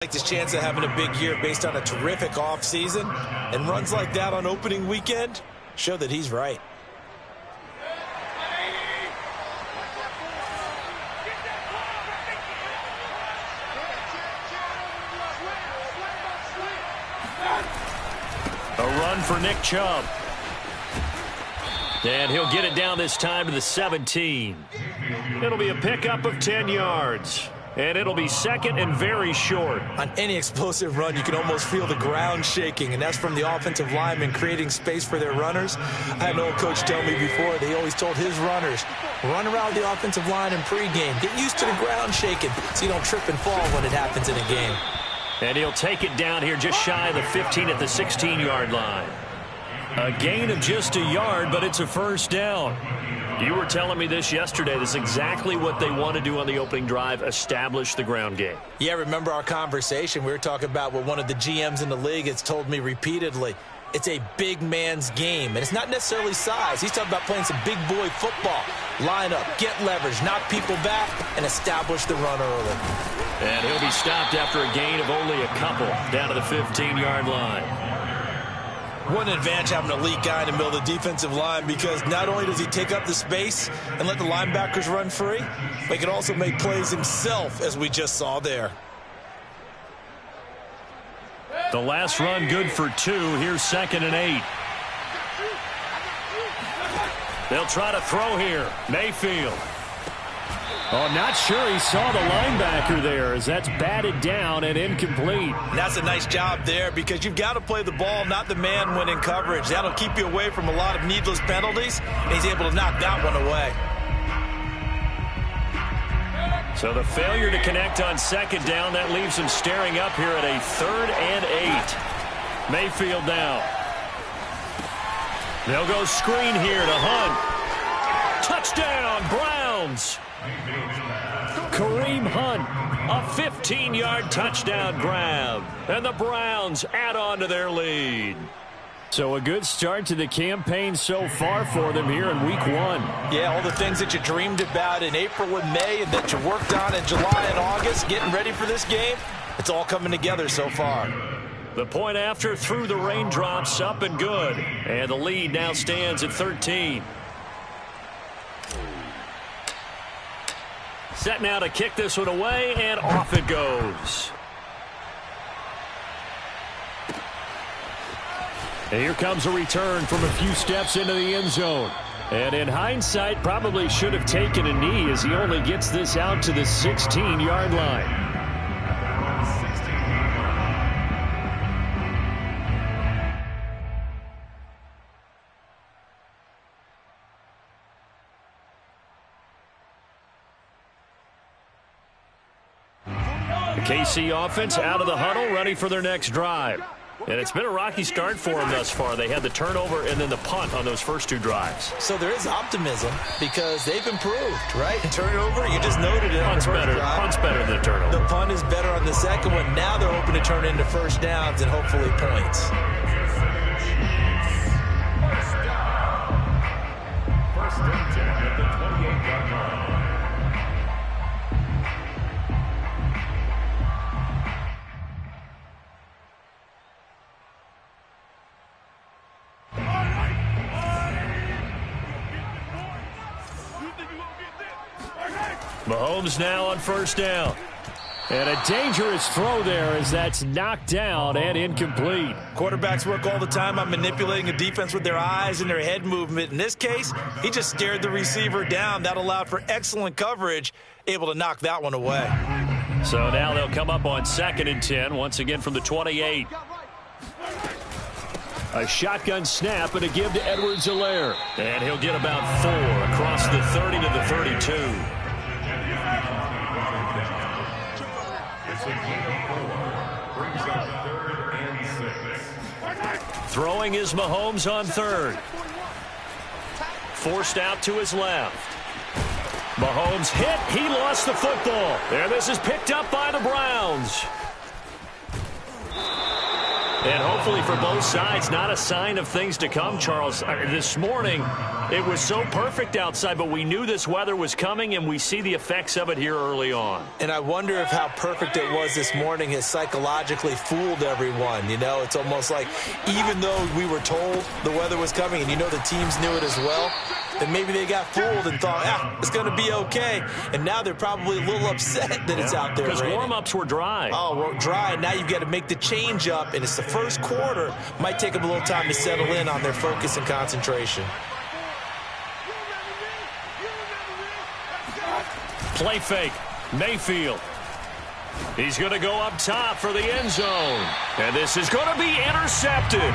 Like his chance of having a big year based on a terrific offseason, and runs like that on opening weekend show that he's right. A run for Nick Chubb. And he'll get it down this time to the 17. It'll be a pickup of 10 yards. And it'll be second and very short. On any explosive run, you can almost feel the ground shaking, and that's from the offensive linemen creating space for their runners. I had an old coach tell me before, they always told his runners, run around the offensive line in pregame. Get used to the ground shaking so you don't trip and fall when it happens in a game. And he'll take it down here just shy of the 15 at the 16-yard line. A gain of just a yard, but it's a first down. You were telling me this yesterday. This is exactly what they want to do on the opening drive, establish the ground game. Yeah, remember our conversation. We were talking about what one of the GMs in the league has told me repeatedly. It's a big man's game, and it's not necessarily size. He's talking about playing some big boy football. Line up, get leverage, knock people back, and establish the run early. And he'll be stopped after a gain of only a couple down to the 15-yard line. What an advantage having an elite guy in the middle of the defensive line, because not only does he take up the space and let the linebackers run free, but he can also make plays himself, as we just saw there. The last run good for 2. Here's 2nd and 8. They'll try to throw here. Mayfield. Oh, not sure he saw the linebacker there, as that's batted down and incomplete. And that's a nice job there, because you've got to play the ball, not the man when in coverage. That'll keep you away from a lot of needless penalties, and he's able to knock that one away. So the failure to connect on 2nd down, that leaves him staring up here at a 3rd and 8. Mayfield down. They'll go screen here to Hunt. Touchdown, Browns. Kareem Hunt, a 15-yard touchdown grab. And the Browns add on to their lead. So a good start to the campaign so far for them here in week 1. Yeah, all the things that you dreamed about in April and May and that you worked on in July and August, getting ready for this game, it's all coming together so far. The point after through the raindrops, up and good. And the lead now stands at 13. Set now to kick this one away, and off it goes. And here comes a return from a few steps into the end zone. And in hindsight, probably should have taken a knee, as he only gets this out to the 16-yard line. The KC offense out of the huddle, ready for their next drive. And it's been a rocky start for them thus far. They had the turnover and then the punt on those first 2 drives. So there is optimism, because they've improved, right? Turnover, you just noted it. Punt's better than the turnover. The punt is better on the second one. Now they're hoping to turn into first downs and hopefully points. First and 10 at the 28-yard line. Mahomes now on first down. And a dangerous throw there, as that's knocked down and incomplete. Quarterbacks work all the time on manipulating a defense with their eyes and their head movement. In this case, he just stared the receiver down. That allowed for excellent coverage, able to knock that one away. So now they'll come up on 2nd and 10, once again from the 28. A shotgun snap and a give to Edwards-Helaire. And he'll get about 4 across the 30 to the 32. Throwing is Mahomes on 3rd. Forced out to his left. Mahomes hit. He lost the football. And this is picked up by the Browns. And hopefully for both sides, not a sign of things to come, Charles. This morning, it was so perfect outside, but we knew this weather was coming, and we see the effects of it here early on. And I wonder if how perfect it was this morning has psychologically fooled everyone. You know, it's almost like even though we were told the weather was coming, and you know the teams knew it as well, then maybe they got fooled and thought, it's going to be okay. And now they're probably a little upset that it's out there because raining. Warm-ups were dry. Oh, well, dry. Now you've got to make the change up, and it's the first quarter. Might take them a little time to settle in on their focus and concentration. Play fake. Mayfield. He's going to go up top for the end zone. And this is going to be intercepted.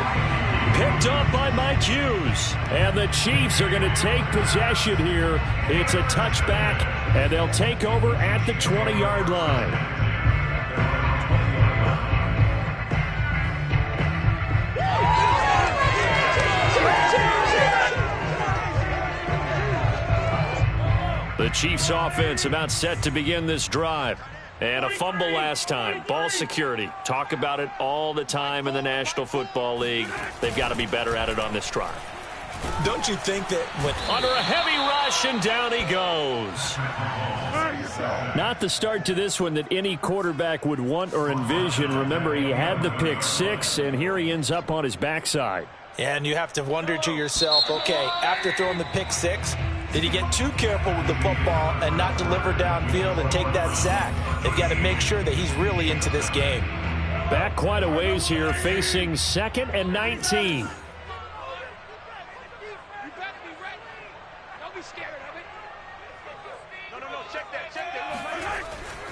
Picked up by Mike Hughes. And the Chiefs are going to take possession here. It's a touchback, and they'll take over at the 20-yard line. The Chiefs offense about set to begin this drive. And a fumble last time. Ball security. Talk about it all the time in the National Football League. They've got to be better at it on this drive. Don't you think that when under a heavy rush, and down he goes. Not the start to this one that any quarterback would want or envision. Remember, he had the pick six, and here he ends up on his backside. And you have to wonder to yourself, okay, after throwing the pick six, did he get too careful with the football and not deliver downfield and take that sack? They've got to make sure that he's really into this game. Back quite a ways here, facing 2nd and 19.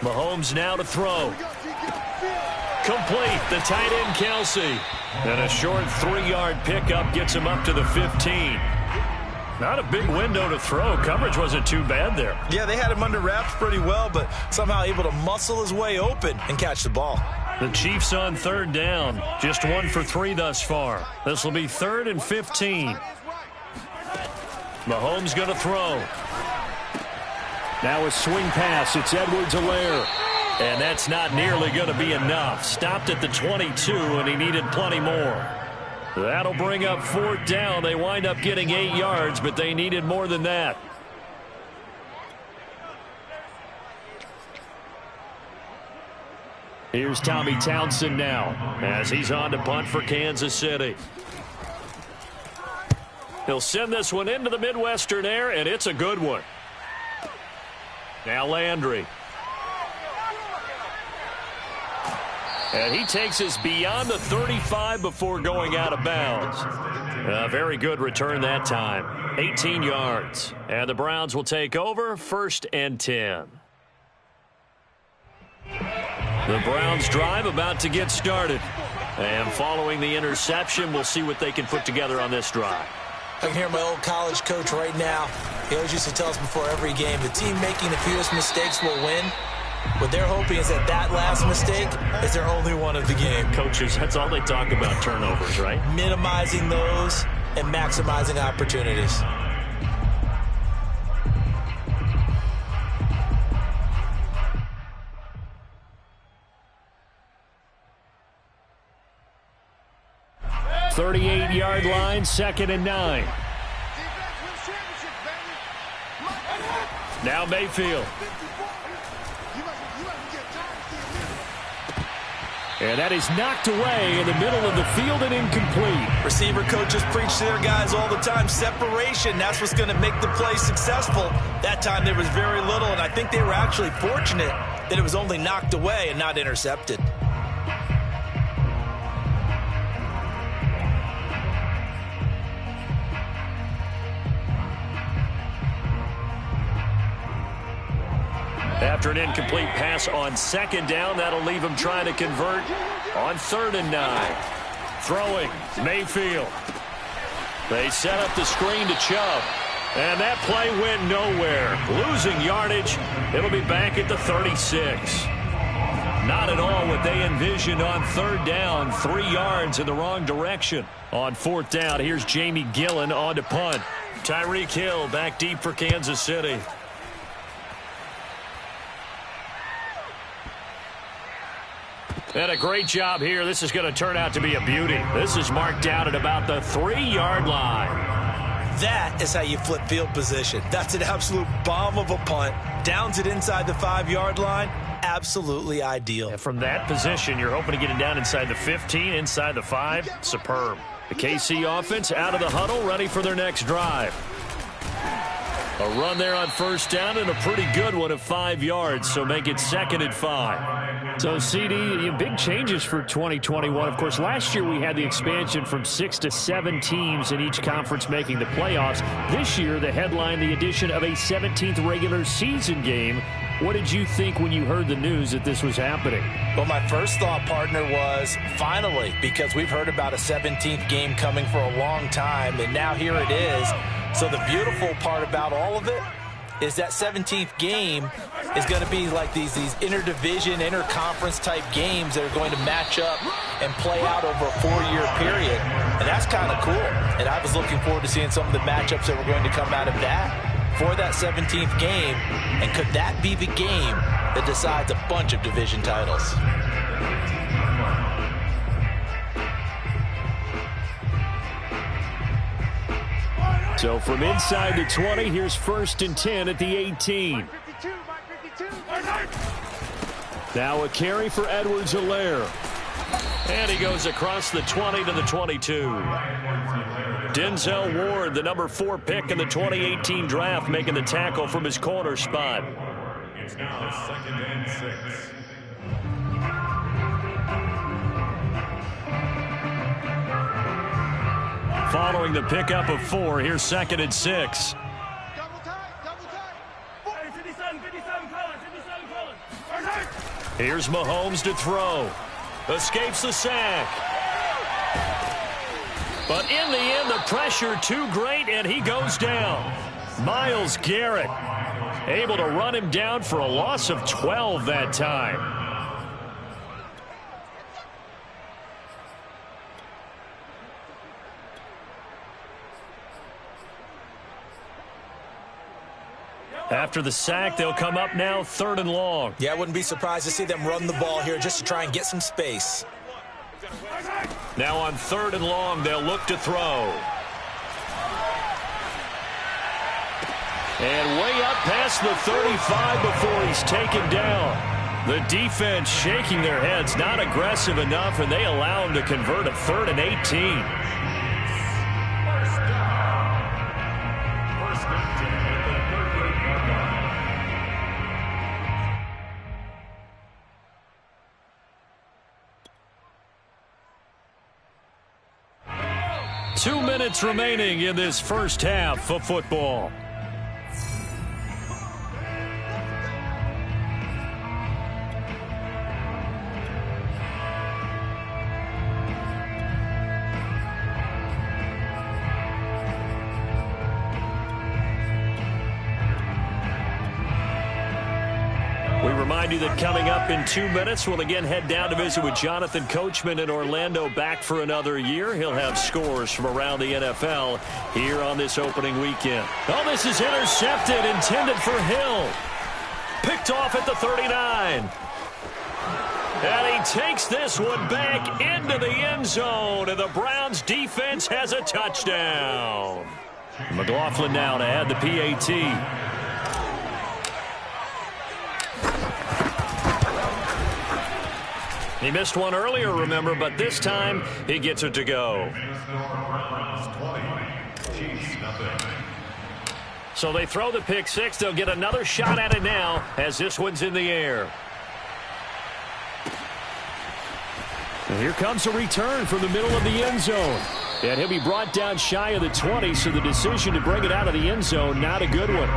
Mahomes now to throw. Complete, the tight end Kelsey. And a short 3-yard pickup gets him up to the 15. Not a big window to throw. Coverage wasn't too bad there. Yeah, they had him under wraps pretty well, but somehow able to muscle his way open and catch the ball. The Chiefs on 3rd down. Just 1 for 3 thus far. This will be 3rd and 15. Mahomes going to throw. Now a swing pass. It's Edwards-Helaire. And that's not nearly going to be enough. Stopped at the 22, and he needed plenty more. That'll bring up 4th down. They wind up getting 8 yards, but they needed more than that. Here's Tommy Townsend now as he's on to punt for Kansas City. He'll send this one into the Midwestern air, and it's a good one. Now Landry. And he takes us beyond the 35 before going out of bounds. A very good return that time. 18 yards. And the Browns will take over 1st and 10. The Browns drive about to get started. And following the interception, we'll see what they can put together on this drive. I can hear my old college coach right now. He always used to tell us before every game, the team making the fewest mistakes will win. What they're hoping is that that last mistake is their only one of the game. Coaches, that's all they talk about, turnovers, right? Minimizing those and maximizing opportunities. .38-yard line, 2nd and 9. Now Mayfield. And that is knocked away in the middle of the field and incomplete. Receiver coaches preach to their guys all the time. Separation, that's what's going to make the play successful. That time there was very little, and I think they were actually fortunate that it was only knocked away and not intercepted. After an incomplete pass on 2nd down, that'll leave him trying to convert on 3rd and 9. Throwing, Mayfield. They set up the screen to Chubb. And that play went nowhere. Losing yardage. It'll be back at the 36. Not at all what they envisioned on 3rd down. 3 yards in the wrong direction. On 4th down, here's Jamie Gillen on to punt. Tyreek Hill back deep for Kansas City. And a great job here. This is going to turn out to be a beauty. This is marked down at about the 3-yard line. That is how you flip field position. That's an absolute bomb of a punt. Downs it inside the 5-yard line. Absolutely ideal. And from that position, you're hoping to get it down inside the 15, inside the 5. Superb. The KC offense out of the huddle, ready for their next drive. A run there on first down and a pretty good one of 5 yards, so make it 2nd and 5. So, CD, big changes for 2021. Of course, last year we had the expansion from 6 to 7 teams in each conference making the playoffs. This year, the headline, the addition of a 17th regular season game. What did you think when you heard the news that this was happening? Well, my first thought, partner, was finally, because we've heard about a 17th game coming for a long time, and now here it is. So the beautiful part about all of it is that 17th game is going to be like these interdivision, interconference type games that are going to match up and play out over a 4-year period. And that's kind of cool. And I was looking forward to seeing some of the matchups that were going to come out of that for that 17th game. And could that be the game that decides a bunch of division titles? So from inside the 20, here's 1st and 10 at the 18. Now a carry for Edwards-Helaire. And he goes across the 20 to the 22. Denzel Ward, the number 4 pick in the 2018 draft, making the tackle from his corner spot. It's now 2nd and 6. Following the pickup of 4, here's 2nd and 6. Here's Mahomes to throw. Escapes the sack. But in the end, the pressure too great, and he goes down. Myles Garrett able to run him down for a loss of 12 that time. After the sack, they'll come up now 3rd and long. Yeah, I wouldn't be surprised to see them run the ball here just to try and get some space. Now on 3rd and long, they'll look to throw. And way up past the 35 before he's taken down. The defense shaking their heads, not aggressive enough, and they allow him to convert a 3rd and 18. 2 minutes remaining in this first half of football. Remind you that coming up in 2 minutes, we'll again head down to visit with Jonathan Coachman in Orlando, back for another year. He'll have scores from around the NFL here on this opening weekend. Oh, this is intercepted, intended for Hill. Picked off at the 39. And he takes this one back into the end zone, and the Browns defense has a touchdown. McLaughlin now to add the PAT. He missed one earlier, remember, but this time he gets it to go. So they throw the pick six. They'll get another shot at it now as this one's in the air. And here comes a return from the middle of the end zone. And he'll be brought down shy of the 20, so the decision to bring it out of the end zone, not a good one.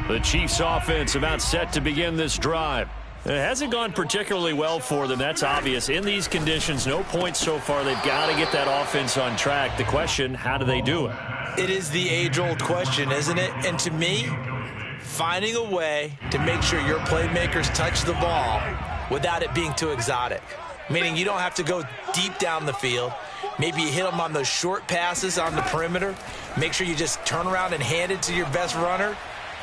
The Chiefs offense about set to begin this drive. It hasn't gone particularly well for them. That's obvious. In these conditions, no points so far. They've got to get that offense on track. The question, how do they do it? It is the age-old question, isn't it? And to me, finding a way to make sure your playmakers touch the ball without it being too exotic. Meaning you don't have to go deep down the field. Maybe you hit them on those short passes on the perimeter. Make sure you just turn around and hand it to your best runner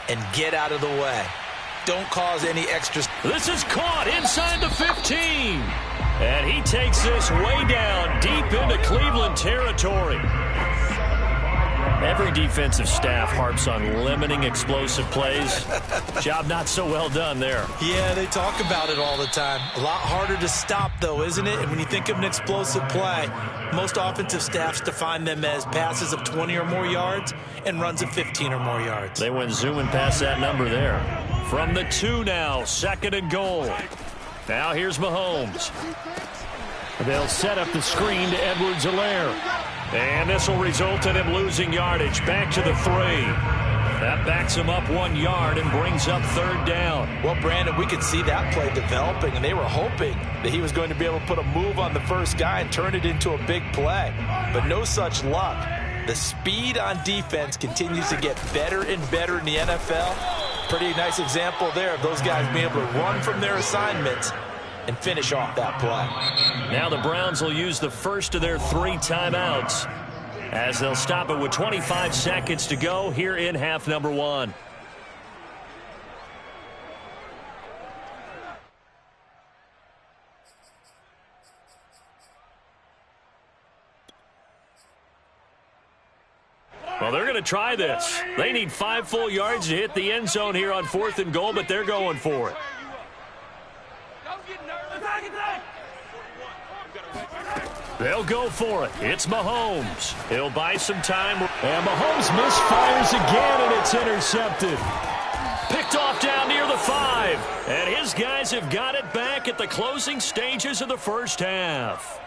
and get out of the way. Don't cause any extra. This is caught inside the 15. And he takes this way down deep into Cleveland territory. Every defensive staff harps on limiting explosive plays. Job not so well done there. Yeah, they talk about it all the time. A lot harder to stop, though, isn't it? And when you think of an explosive play, most offensive staffs define them as passes of 20 or more yards and runs of 15 or more yards. They went zooming past that number there. From the 2 now, 2nd and goal. Now here's Mahomes. They'll set up the screen to Edwards-Helaire. And this will result in him losing yardage. Back to the 3. That backs him up 1 yard and brings up 3rd down. Well, Brandon, we could see that play developing, and they were hoping that he was going to be able to put a move on the first guy and turn it into a big play. But no such luck. The speed on defense continues to get better and better in the NFL. Pretty nice example there of those guys being able to run from their assignments and finish off that play. Now the Browns will use the first of their 3 timeouts as they'll stop it with 25 seconds to go here in half number 1. Well, they're going to try this. They need 5 full yards to hit the end zone here on 4th and goal, but they're going for it. They'll go for it. It's Mahomes. He'll buy some time. And Mahomes misfires again, and it's intercepted. Picked off down near the 5. And his guys have got it back at the closing stages of the first half.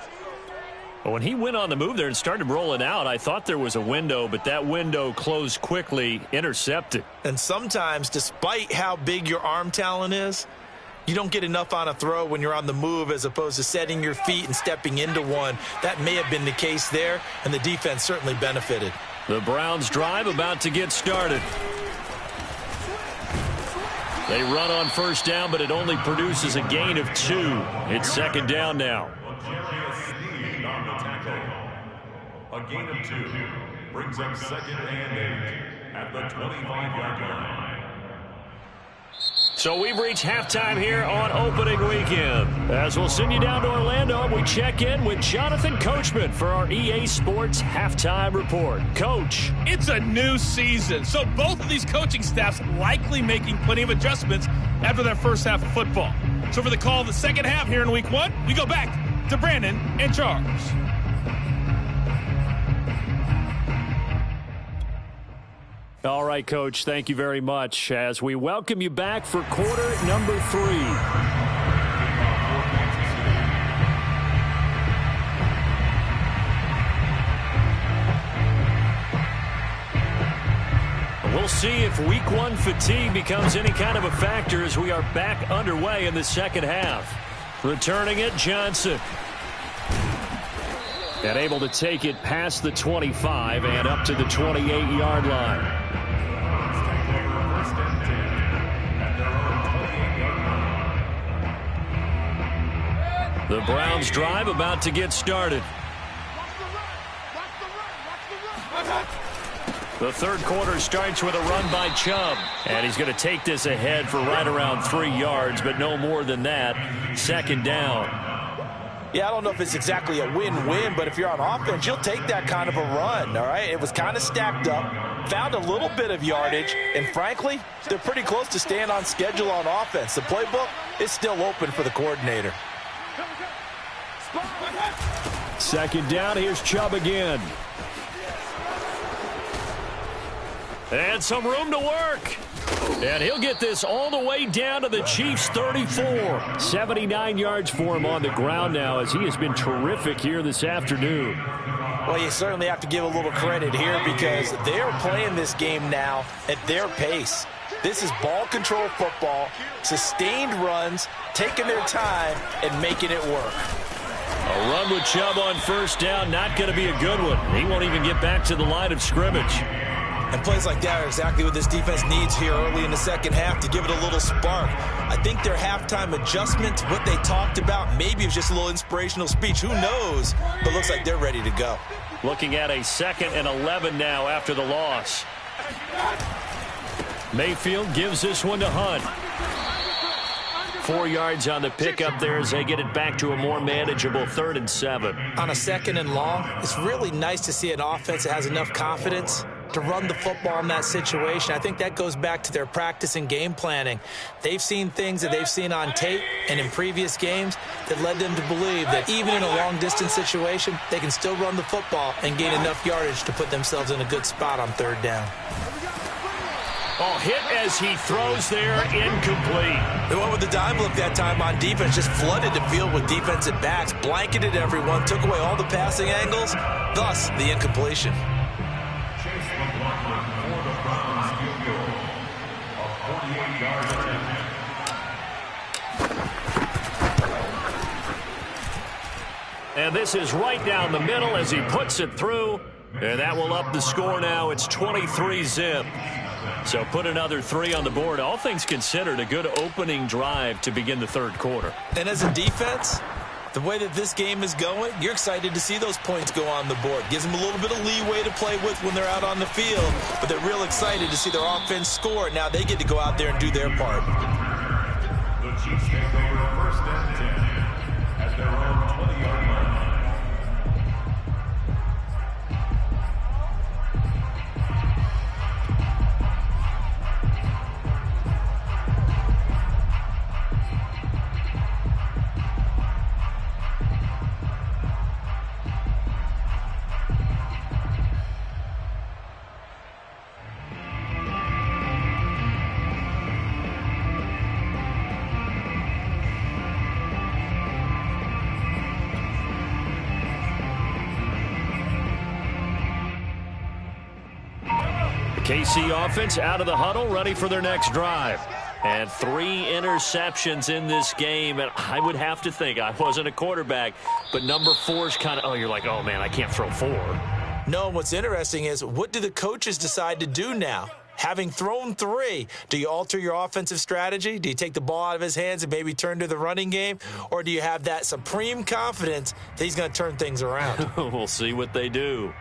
When he went on the move there and started rolling out, I thought there was a window, but that window closed quickly, intercepted. And sometimes, despite how big your arm talent is, you don't get enough on a throw when you're on the move as opposed to setting your feet and stepping into one. That may have been the case there, and the defense certainly benefited. The Browns drive about to get started. They run on first down, but it only produces a gain of 2. It's 2nd down now. A gain of 2 brings up 2nd and 8 at the 25-yard line. So we've reached halftime here on opening weekend. As we'll send you down to Orlando, we check in with Jonathan Coachman for our EA Sports Halftime Report. Coach. It's a new season, so both of these coaching staffs likely making plenty of adjustments after their first half of football. So for the call of the second half here in week 1, we go back to Brandon and Charles. All right, Coach, thank you very much as we welcome you back for quarter number 3. We'll see if week 1 fatigue becomes any kind of a factor as we are back underway in the second half. Returning it, Johnson. And able to take it past the 25 and up to the 28-yard line. The Browns drive about to get started. The third quarter starts with a run by Chubb. And he's going to take this ahead for right around 3 yards, but no more than that. 2nd down. Yeah, I don't know if it's exactly a win-win, but if you're on offense, you'll take that kind of a run, all right? It was kind of stacked up, found a little bit of yardage, and frankly, they're pretty close to staying on schedule on offense. The playbook is still open for the coordinator. 2nd down, here's Chubb again. And some room to work. And he'll get this all the way down to the Chiefs' 34. 79 yards for him on the ground now as he has been terrific here this afternoon. Well, you certainly have to give a little credit here because they're playing this game now at their pace. This is ball control football, sustained runs, taking their time, and making it work. A run with Chubb on first down, not going to be a good one. He won't even get back to the line of scrimmage. And plays like that are exactly what this defense needs here early in the second half to give it a little spark. I think their halftime adjustment, what they talked about, maybe it was just a little inspirational speech. Who knows? But looks like they're ready to go. Looking at a 2nd and 11 now after the loss. Mayfield gives this one to Hunt. 4 yards on the pickup there as they get it back to a more manageable 3rd and 7. On a 2nd and long, it's really nice to see an offense that has enough confidence to run the football in that situation. I think that goes back to their practice and game planning. They've seen things that they've seen on tape and in previous games that led them to believe that even in a long-distance situation, they can still run the football and gain enough yardage to put themselves in a good spot on 3rd down. Oh, hit as he throws there, incomplete. They went with the dime look that time on defense, just flooded the field with defensive backs, blanketed everyone, took away all the passing angles, thus the incompletion. Chase McLaughlin for the Browns field goal. A 48-yard attempt. And this is right down the middle as he puts it through. And that will up the score now. It's 23-zip. So put another 3 on the board. All things considered, a good opening drive to begin the 3rd quarter. And as a defense, the way that this game is going, you're excited to see those points go on the board. Gives them a little bit of leeway to play with when they're out on the field, but they're real excited to see their offense score. Now they get to go out there and do their part. The Chiefs take over 1st and 10 at their own 20-yard line. KC offense out of the huddle, ready for their next drive. And 3 interceptions in this game. And I would have to think, I wasn't a quarterback, but number 4 is kind of, you're like, oh, man, I can't throw 4. No, what's interesting is what do the coaches decide to do now? Having thrown 3, do you alter your offensive strategy? Do you take the ball out of his hands and maybe turn to the running game? Or do you have that supreme confidence that he's going to turn things around? We'll see what they do.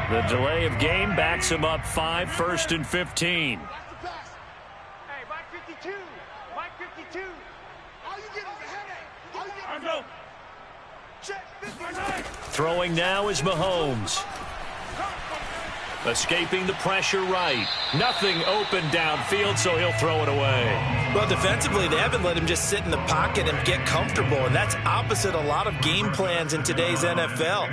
The delay of game backs him up 5, 1st and 15. Hey, Mike 52. Mike 52. All you get is a headache. All you get is a check. Throwing now is Mahomes. Escaping the pressure right. Nothing open downfield, so he'll throw it away. Well, defensively, they haven't let him just sit in the pocket and get comfortable, and that's opposite a lot of game plans in today's NFL.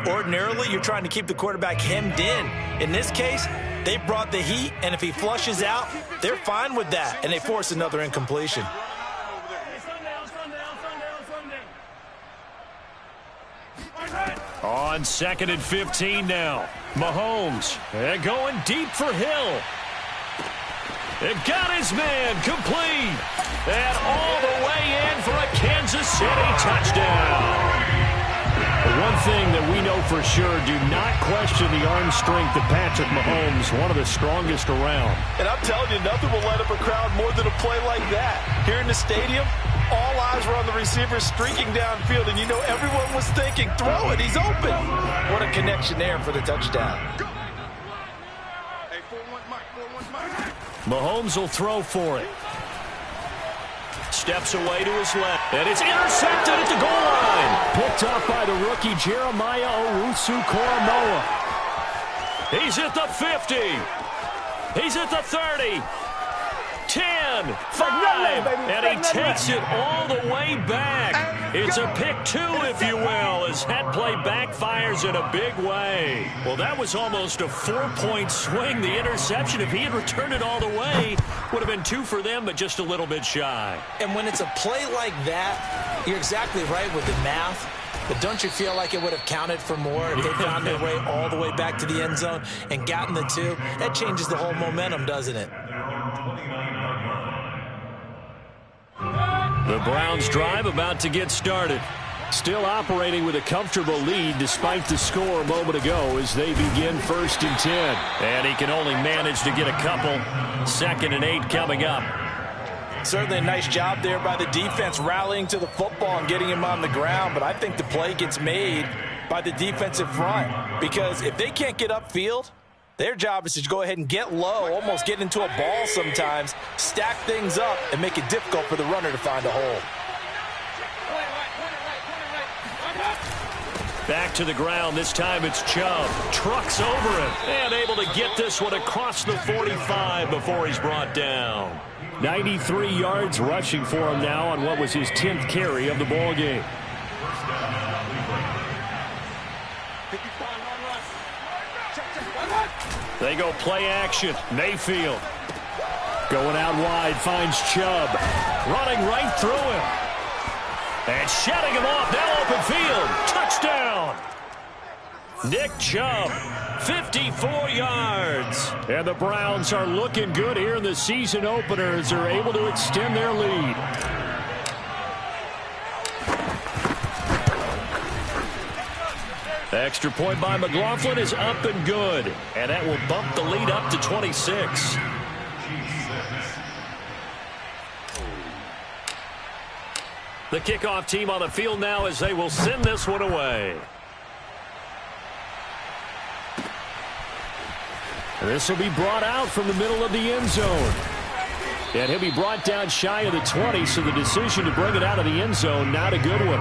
Ordinarily, you're trying to keep the quarterback hemmed in. In this case, they brought the heat, and if he flushes out, they're fine with that, and they force another incompletion. On 2nd and 15 now. Mahomes going deep for Hill. It got his man complete. And all the way in for a Kansas City touchdown. One thing that we know for sure, do not question the arm strength of Patrick Mahomes, one of the strongest around. And I'm telling you, nothing will light up a crowd more than a play like that. Here in the stadium, all eyes were on the receiver streaking downfield, and you know everyone was thinking, throw it, he's open. What a connection there for the touchdown. Mahomes will throw for it. Steps away to his left, and it's intercepted at the goal line. Picked up by the rookie Jeremiah Owusu-Koramoah. He's at the 50. He's at the 30. 10, 5, and he takes it all the way back. It's a pick 2, if you will, as that play backfires in a big way. Well, that was almost a 4-point swing. The interception, if he had returned it all the way, would have been 2 for them, but just a little bit shy. And when it's a play like that, you're exactly right with the math. But don't you feel like it would have counted for more if they found their way all the way back to the end zone and gotten the 2? That changes the whole momentum, doesn't it? The Browns drive about to get started. Still operating with a comfortable lead despite the score a moment ago as they begin 1st and 10. And he can only manage to get a couple. 2nd and 8 coming up. Certainly a nice job there by the defense rallying to the football and getting him on the ground, but I think the play gets made by the defensive front, because if they can't get upfield, their job is to go ahead and get low, almost get into a ball sometimes, stack things up, and make it difficult for the runner to find a hole. Back to the ground. This time it's Chubb. Trucks over him. And able to get this one across the 45 before he's brought down. 93 yards rushing for him now on what was his 10th carry of the ball game. They go play action. Mayfield going out wide, finds Chubb. Running right through him. And shutting him off. Now open field. Touchdown. Nick Chubb, 54 yards. And the Browns are looking good here in the season opener as they're able to extend their lead. The extra point by McLaughlin is up and good. And that will bump the lead up to 26. The kickoff team on the field now as they will send this one away. This will be brought out from the middle of the end zone. And he'll be brought down shy of the 20, so the decision to bring it out of the end zone, not a good one.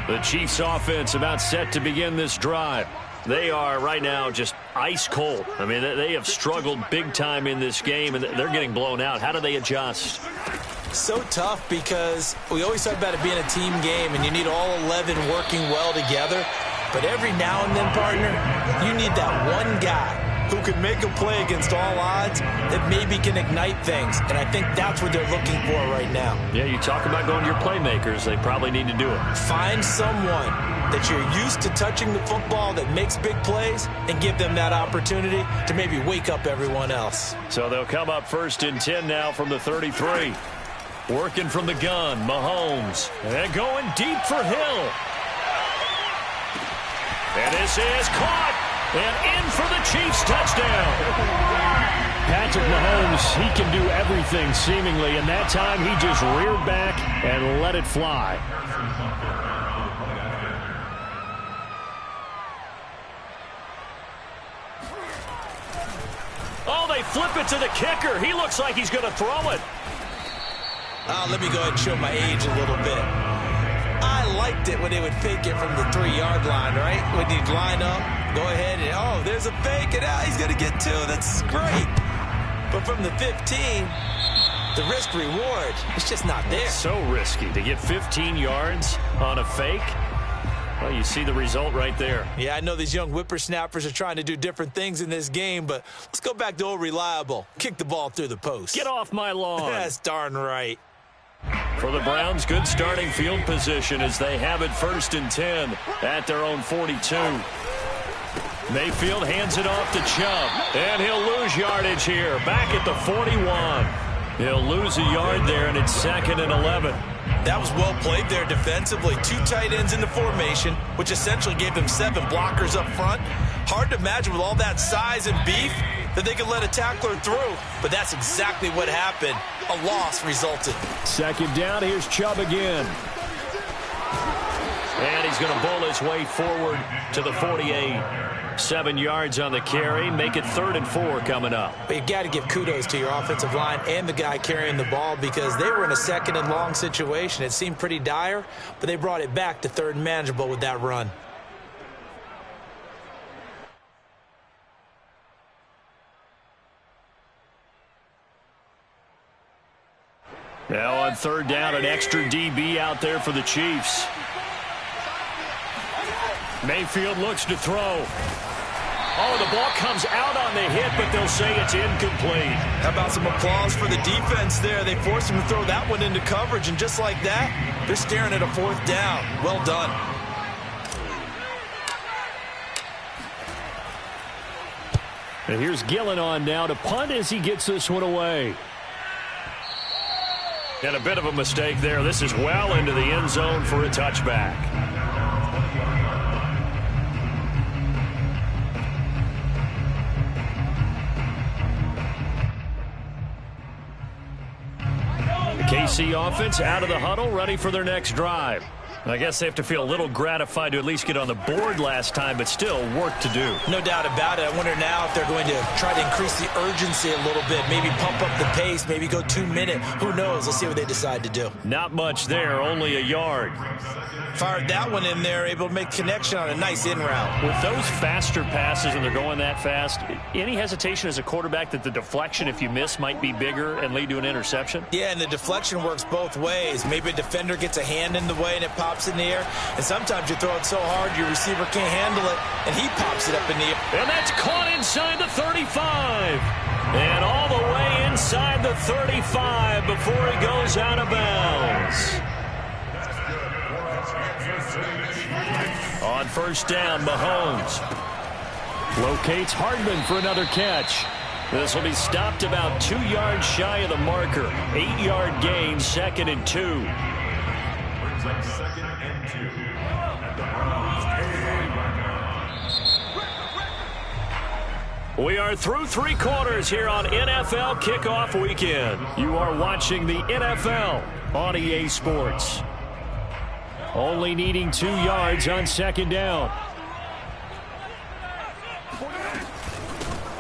The Chiefs offense about set to begin this drive. They are right now just ice cold. I mean, they have struggled big time in this game, and they're getting blown out. How do they adjust? So tough because we always talk about it being a team game, and you need all 11 working well together. But every now and then, partner, you need that one guy who can make a play against all odds that maybe can ignite things. And I think that's what they're looking for right now. Yeah, you talk about going to your playmakers. They probably need to do it. Find someone that you're used to touching the football that makes big plays and give them that opportunity to maybe wake up everyone else. So they'll come up 1st and 10 now from the 33. Working from the gun, Mahomes. And going deep for Hill. And this is caught. And in for the Chiefs touchdown. Patrick Mahomes, he can do everything seemingly, and that time he just reared back and let it fly. Oh, they flip it to the kicker. He looks like he's going to throw it. Let me go ahead and show my age a little bit. I liked it when they would fake it from the 3-yard line, right? When you'd line up, go ahead and, oh, there's a fake, and he's going to get 2. That's great. But from the 15, the risk-reward, it's just not there. So risky to get 15 yards on a fake. Well, you see the result right there. Yeah, I know these young whippersnappers are trying to do different things in this game, but let's go back to old reliable. Kick the ball through the post. Get off my lawn. That's darn right. For the Browns, good starting field position as they have it 1st and 10 at their own 42. Mayfield hands it off to Chubb, and he'll lose yardage here. Back at the 41. He'll lose a yard there, and it's 2nd and 11. That was well played there defensively. 2 tight ends in the formation, which essentially gave them 7 blockers up front. Hard to imagine with all that size and beef that they could let a tackler through, but that's exactly what happened. A loss resulted. 2nd down, here's Chubb again. And he's going to bowl his way forward to the 48. 7 yards on the carry. Make it 3rd and 4 coming up. But you got to give kudos to your offensive line and the guy carrying the ball because they were in a 2nd and long situation. It seemed pretty dire, but they brought it back to 3rd and manageable with that run. Now on 3rd down, an extra DB out there for the Chiefs. Mayfield looks to throw. Oh, the ball comes out on the hit, but they'll say it's incomplete. How about some applause for the defense there? They forced him to throw that one into coverage, and just like that, they're staring at a 4th down. Well done. And here's Gillen on now to punt as he gets this one away. And a bit of a mistake there. This is well into the end zone for a touchback. KC offense out of the huddle, ready for their next drive. I guess they have to feel a little gratified to at least get on the board last time, but still work to do. No doubt about it. I wonder now if they're going to try to increase the urgency a little bit, maybe pump up the pace, maybe go 2 minutes. Who knows? Let's see what they decide to do. Not much there, only a yard. Fired that one in there, able to make connection on a nice in route. With those faster passes and they're going that fast, any hesitation as a quarterback that the deflection, if you miss, might be bigger and lead to an interception? Yeah, and the deflection works both ways. Maybe a defender gets a hand in the way and it pops in the air. And sometimes you throw it so hard your receiver can't handle it, and he pops it up in the air. And that's caught inside the 35. And all the way inside the 35 before he goes out of bounds. On first down, Mahomes locates Hardman for another catch. This will be stopped about 2 yards shy of the marker. 8-yard gain, 2nd and 2. Brings up 2nd and 2 at the Browns. We are through 3 quarters here on NFL Kickoff Weekend. You are watching the NFL on EA Sports. Only needing 2 yards on 2nd down.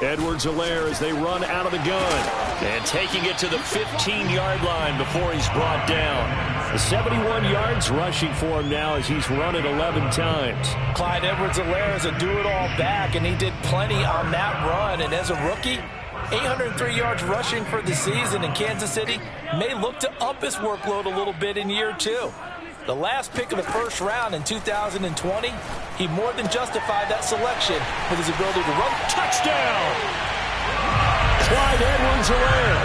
Edwards-Helaire as they run out of the gun. And taking it to the 15-yard line before he's brought down. The 71 yards rushing for him now as he's run it 11 times. Clyde Edwards-Helaire is a do-it-all back, and he did plenty on that run. And as a rookie, 803 yards rushing for the season, and Kansas City may look to up his workload a little bit in year 2. The last pick of the first round in 2020, he more than justified that selection with his ability to run. Touchdown! Clyde Edwards-Helaire,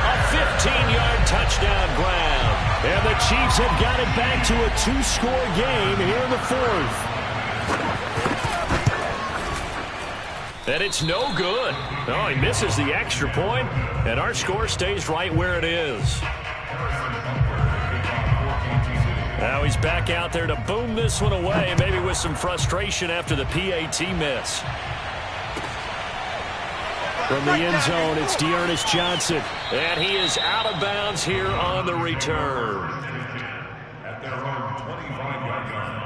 a 15-yard touchdown grab. And the Chiefs have got it back to a 2-score game here in the 4th. And it's no good. Oh, he misses the extra point, and our score stays right where it is. Now he's back out there to boom this one away, maybe with some frustration after the PAT miss. From the end zone, it's D'Ernest Johnson. And he is out of bounds here on the return. At their own 25-yard line.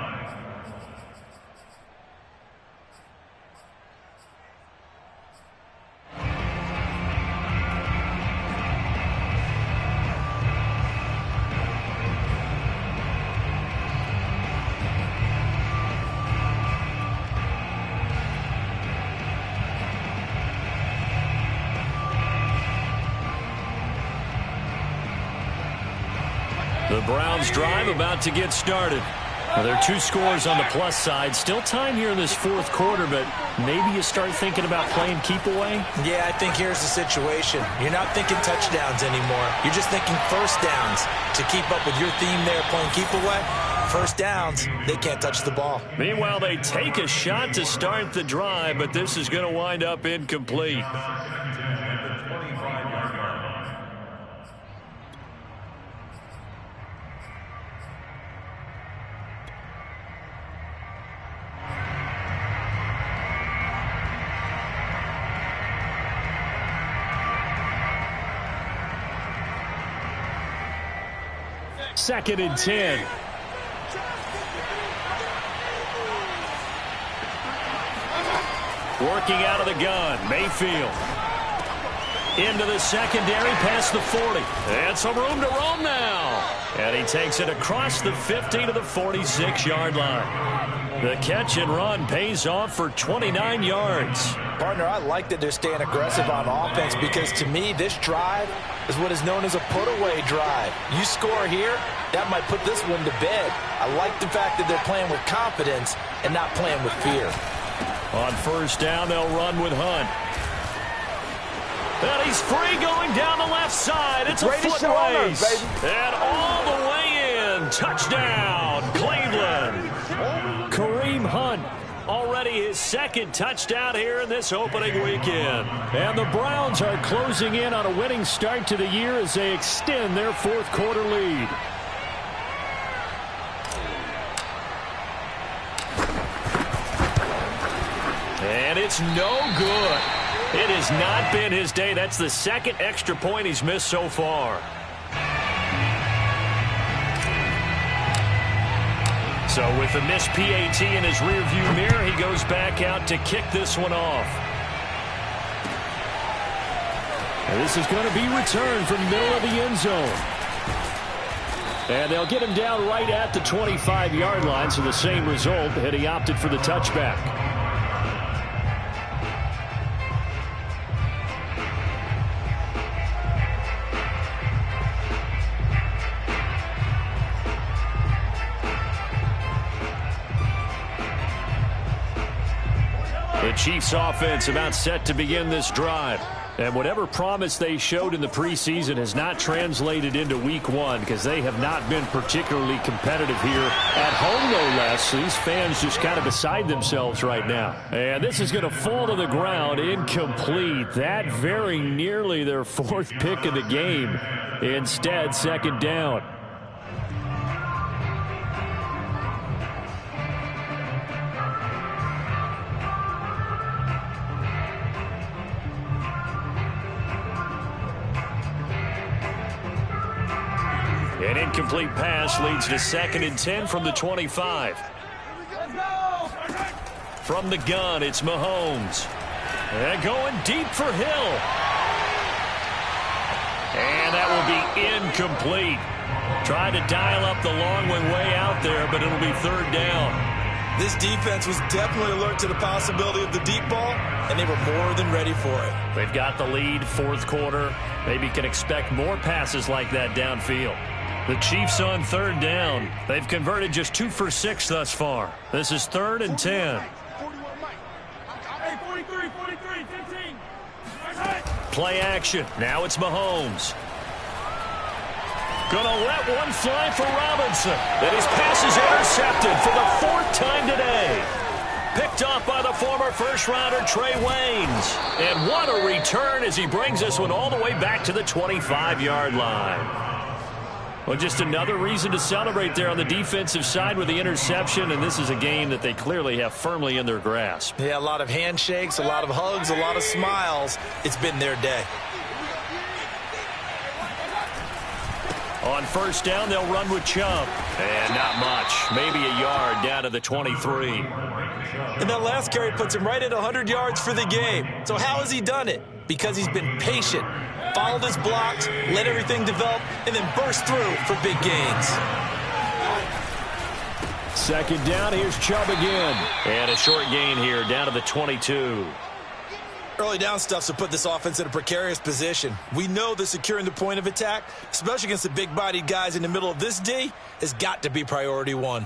The Browns drive about to get started. Well, there are 2 scores on the plus side. Still time here in this 4th quarter, but maybe you start thinking about playing keep away? Yeah, I think here's the situation. You're not thinking touchdowns anymore. You're just thinking first downs. To keep up with your theme there, playing keep away, first downs, they can't touch the ball. Meanwhile, they take a shot to start the drive, but this is going to wind up incomplete. Second and 10. Working out of the gun, Mayfield. Into the secondary, past the 40. And some room to roam now. And he takes it across the 50 to the 46-yard line. The catch and run pays off for 29 yards. Partner, I like that they're staying aggressive on offense because, to me, this drive is what is known as a put-away drive. You score here, that might put this one to bed. I like the fact that they're playing with confidence and not playing with fear. On first down, they'll run with Hunt. And he's free going down the left side. It's a foot race. And all the way in. Touchdown, Cleveland. Kareem Hunt, already his 2nd touchdown here in this opening weekend. And the Browns are closing in on a winning start to the year as they extend their 4th quarter lead. And it's no good. It has not been his day. That's the 2nd extra point he's missed so far. So with the missed PAT in his rearview mirror, he goes back out to kick this one off. And this is going to be returned from the middle of the end zone. And they'll get him down right at the 25-yard line, so the same result, had he opted for the touchback. The Chiefs offense about set to begin this drive. And whatever promise they showed in the preseason has not translated into week one because they have not been particularly competitive here at home, no less. These fans just kind of beside themselves right now. And this is going to fall to the ground, incomplete. That very nearly their fourth pick of the game. Instead, second down. An incomplete pass leads to 2nd and 10 from the 25. From the gun, it's Mahomes. And going deep for Hill. And that will be incomplete. Trying to dial up the long one way out there, but it'll be 3rd down. This defense was definitely alert to the possibility of the deep ball, and they were more than ready for it. They've got the lead, 4th quarter. Maybe can expect more passes like that downfield. The Chiefs on 3rd down. They've converted just 2 for 6 thus far. This is 3rd and 10. Play action. Now it's Mahomes. Gonna let one fly for Robinson. And his pass is intercepted for the 4th time today. Picked off by the former first-rounder Trey Waynes. And what a return as he brings this one all the way back to the 25-yard line. Well, just another reason to celebrate there on the defensive side with the interception, and this is a game that they clearly have firmly in their grasp. Yeah, a lot of handshakes, a lot of hugs, a lot of smiles. It's been their day. On 1st down, they'll run with Chubb. And not much. Maybe a yard down to the 23. And that last carry puts him right at 100 yards for the game. So how has he done it? Because he's been patient, followed his blocks, let everything develop, and then burst through for big gains. 2nd down, here's Chubb again. And a short gain here down to the 22. Early down stuffs will put this offense in a precarious position. We know that securing the point of attack, especially against the big-bodied guys in the middle of this D, has got to be priority one.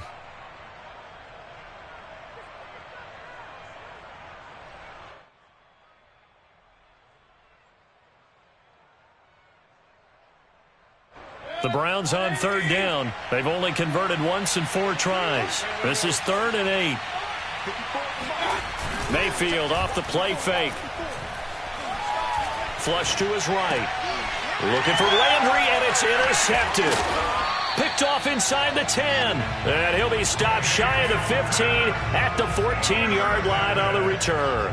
The Browns on 3rd down. They've only converted once in 4 tries. This is 3rd and 8. Mayfield off the play fake. Flush to his right. Looking for Landry, and it's intercepted. Picked off inside the 10. And he'll be stopped shy of the 15 at the 14-yard line on the return.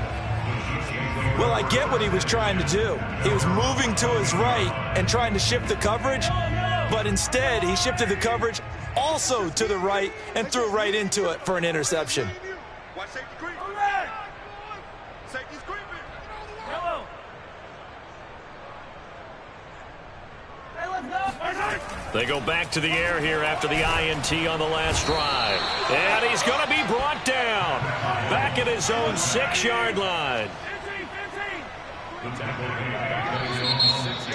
Well, I get what he was trying to do. He was moving to his right and trying to shift the coverage, but instead he shifted the coverage also to the right and threw right into it for an interception. They go back to the air here after the INT on the last drive. And he's going to be brought down. Back at his own 6-yard line.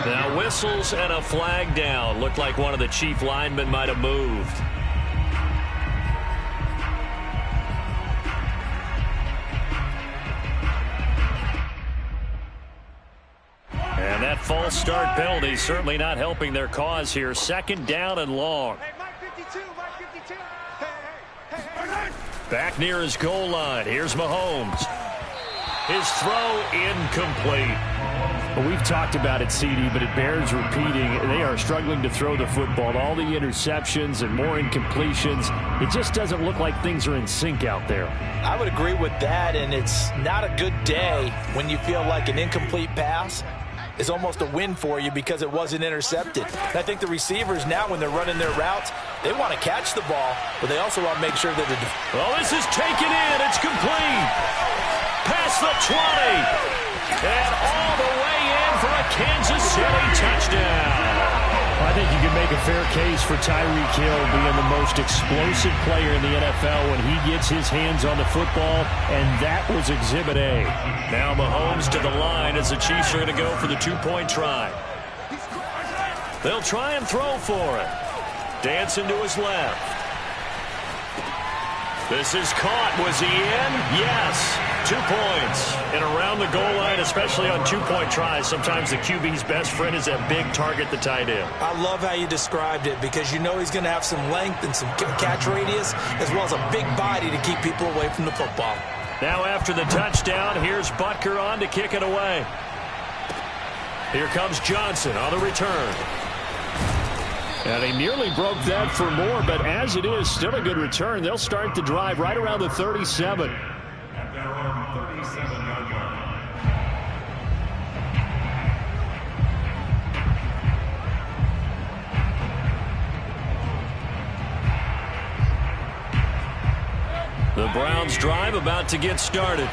Now whistles and a flag down. Looked like one of the Chief linemen might have moved. And that false start penalty certainly not helping their cause here. 2nd down and long. Back near his goal line. Here's Mahomes. His throw incomplete. Well, we've talked about it, CD, but it bears repeating. They are struggling to throw the football. All the interceptions and more incompletions. It just doesn't look like things are in sync out there. I would agree with that, and it's not a good day when you feel like an incomplete pass is almost a win for you because it wasn't intercepted. And I think the receivers now, when they're running their routes, they want to catch the ball, but they also want to make sure that well, this is taken in. It's complete. Past the 20. And all the way in for a Kansas City touchdown. I think you can make a fair case for Tyreek Hill being the most explosive player in the NFL when he gets his hands on the football, and that was Exhibit A. Now Mahomes to the line as the Chiefs are going to go for the two-point try. They'll try and throw for it. Dancing to his left. This is caught. Was he in? Yes. 2 points. And around the goal line, especially on two-point tries, sometimes the QB's best friend is that big target, the tight end. I love how you described it because you know he's going to have some length and some catch radius as well as a big body to keep people away from the football. Now after the touchdown, here's Butker on to kick it away. Here comes Johnson on the return. And he nearly broke that for more, but as it is, still a good return. They'll start the drive right around the 37. At their own 37-yard line. The Browns drive about to get started.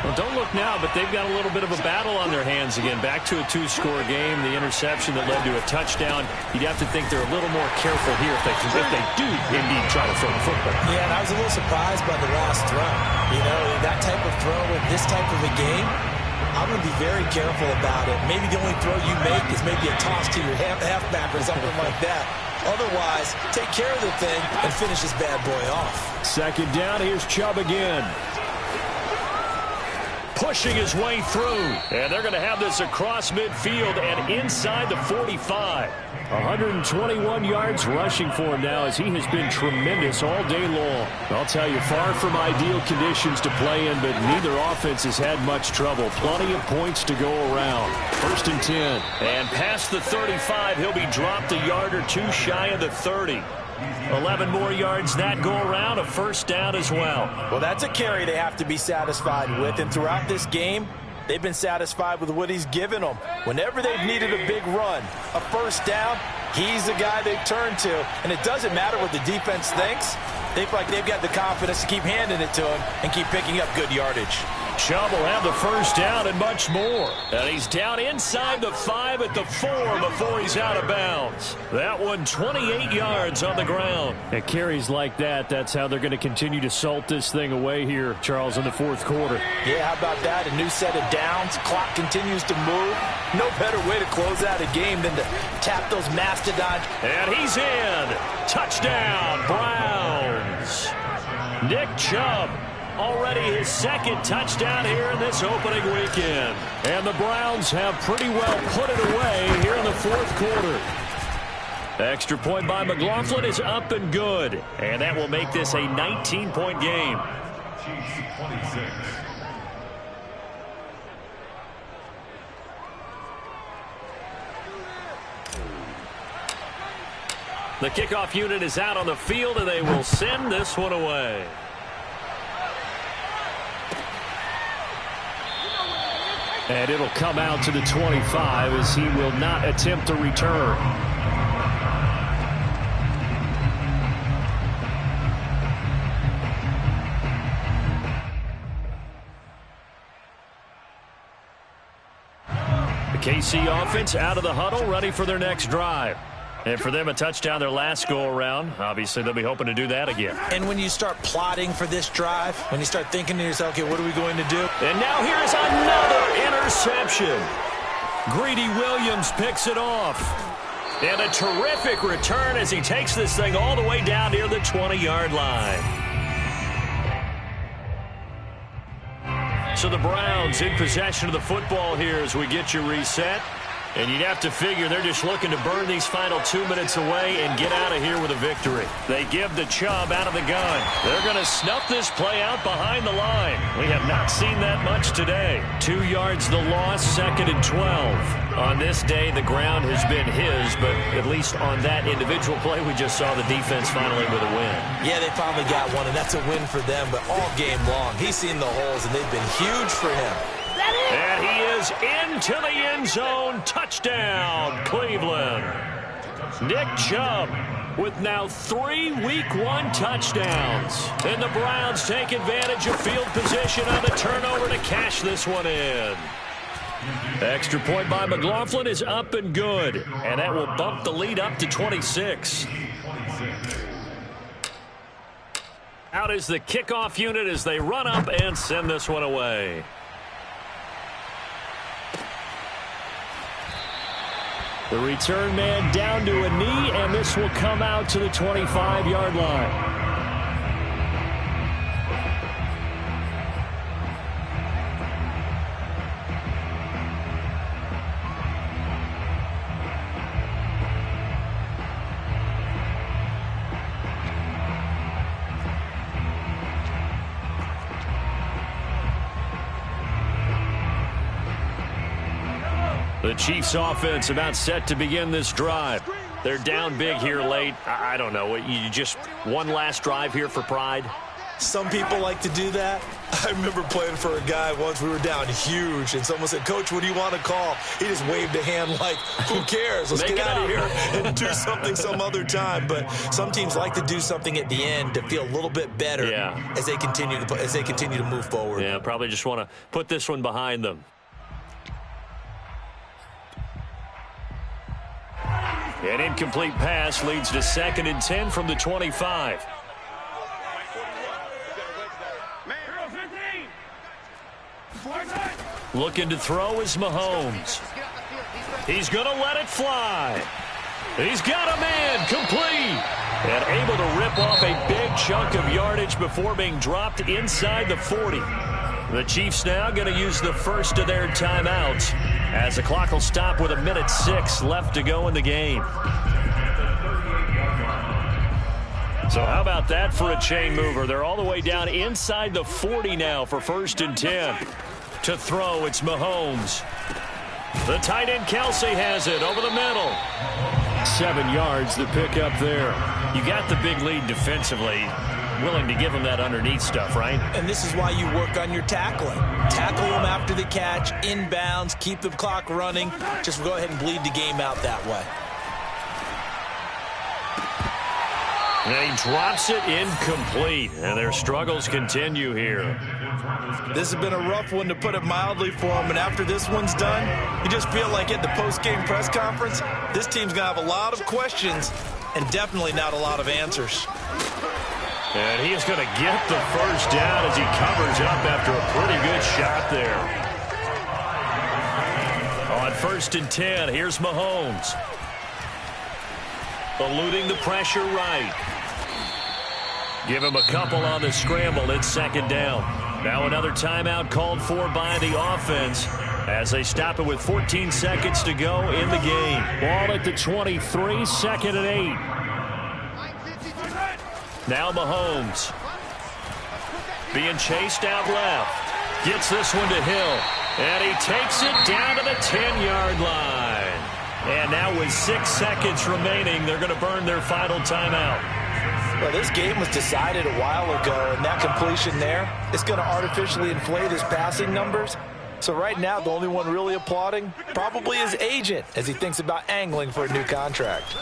Well, don't look now, but they've got a little bit of a battle on their hands again. Back to a two-score game. The interception that led to a touchdown. You'd have to think they're a little more careful here if they do indeed try to throw the football. Yeah, and I was a little surprised by the last throw. You know, that type of throw in this type of a game, I'm going to be very careful about it. Maybe the only throw you make is maybe a toss to your halfback or something like that. Otherwise, take care of the thing and finish this bad boy off. Second down, here's Chubb again. Pushing his way through. And they're going to have this across midfield and inside the 45. 121 yards rushing for him now as he has been tremendous all day long. I'll tell you, far from ideal conditions to play in, but neither offense has had much trouble. Plenty of points to go around. First and 10. And past the 35, he'll be dropped a yard or two shy of the 30. 11 more yards that go around, a first down as well. Well, that's a carry they have to be satisfied with, and throughout this game, they've been satisfied with what he's given them. Whenever they've needed a big run, a first down, he's the guy they've turned to, and it doesn't matter what the defense thinks. They feel like they've got the confidence to keep handing it to him and keep picking up good yardage. Chubb will have the first down and much more. And he's down inside the 5 at the 4 before he's out of bounds. That one 28 yards on the ground. At carries like that, that's how they're going to continue to salt this thing away here, Charles, in the fourth quarter. Yeah, how about that? A new set of downs. Clock continues to move. No better way to close out a game than to tap those mastodons. And he's in. Touchdown, Browns. Nick Chubb. Already his second touchdown here in this opening weekend. And the Browns have pretty well put it away here in the fourth quarter. Extra point by McLaughlin is up and good. And that will make this a 19-point game. Chiefs 26. The kickoff unit is out on the field, and they will send this one away. And it'll come out to the 25 as he will not attempt to return. The KC offense out of the huddle, ready for their next drive. And for them, a touchdown their last go-around. Obviously, they'll be hoping to do that again. And when you start plotting for this drive, when you start thinking to yourself, okay, what are we going to do? And now here's another interception. Greedy Williams picks it off. And a terrific return as he takes this thing all the way down near the 20-yard line. So the Browns in possession of the football here as we get you reset. And you'd have to figure they're just looking to burn these final 2 minutes away and get out of here with a victory. They give the Chubb out of the gun. They're going to snuff this play out behind the line. We have not seen that much today. 2 yards the loss, second and 12. On this day, the ground has been his, but at least on that individual play, we just saw the defense finally with a win. Yeah, they finally got one, and that's a win for them, but all game long, he's seen the holes, and they've been huge for him. And he is into the end zone. Touchdown, Cleveland. Nick Chubb with now 3 Week 1 touchdowns. And the Browns take advantage of field position on the turnover to cash this one in. Extra point by McLaughlin is up and good. And that will bump the lead up to 26. Out is the kickoff unit as they run up and send this one away. The return man down to a knee, and this will come out to the 25-yard line. The Chiefs offense about set to begin this drive. They're down big here late. I don't know. You just one last drive here for pride? Some people like to do that. I remember playing for a guy once. We were down huge, and someone said, "Coach, what do you want to call?" He just waved a hand like, who cares? Let's get out of here and do something some other time. But some teams like to do something at the end to feel a little bit better as they continue to move forward. Yeah, probably just want to put this one behind them. An incomplete pass leads to 2nd and 10 from the 25. Looking to throw is Mahomes. He's going to let it fly. He's got a man, complete. And able to rip off a big chunk of yardage before being dropped inside the 40. The Chiefs now going to use the first of their timeouts as the clock will stop with 1:06 left to go in the game. So how about that for a chain mover? They're all the way down inside the 40 now for 1st and 10. To throw, it's Mahomes. The tight end Kelsey has it over the middle. 7 yards the pick up there. You got the big lead defensively. Willing to give them that underneath stuff, right? And this is why you work on your tackling. Tackle them after the catch, inbounds, keep the clock running. Just go ahead and bleed the game out that way. And he drops it incomplete, and their struggles continue here. This has been a rough one, to put it mildly, for them, and after this one's done, you just feel like at the post-game press conference, this team's going to have a lot of questions and definitely not a lot of answers. And he is going to get the first down as he covers up after a pretty good shot there. On 1st and 10, here's Mahomes. Eluding the pressure right. Give him a couple on the scramble. It's 2nd down. Now another timeout called for by the offense as they stop it with 14 seconds to go in the game. Ball at the 23, 2nd and 8. Now Mahomes. Being chased out left. Gets this one to Hill. And he takes it down to the 10-yard line. And now with 6 seconds remaining, they're going to burn their final timeout. Well, this game was decided a while ago, and that completion there is going to artificially inflate his passing numbers. So right now, the only one really applauding probably his agent as he thinks about angling for a new contract.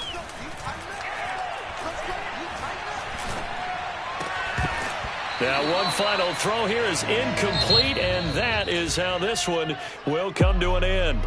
Now one final throw here is incomplete, and that is how this one will come to an end.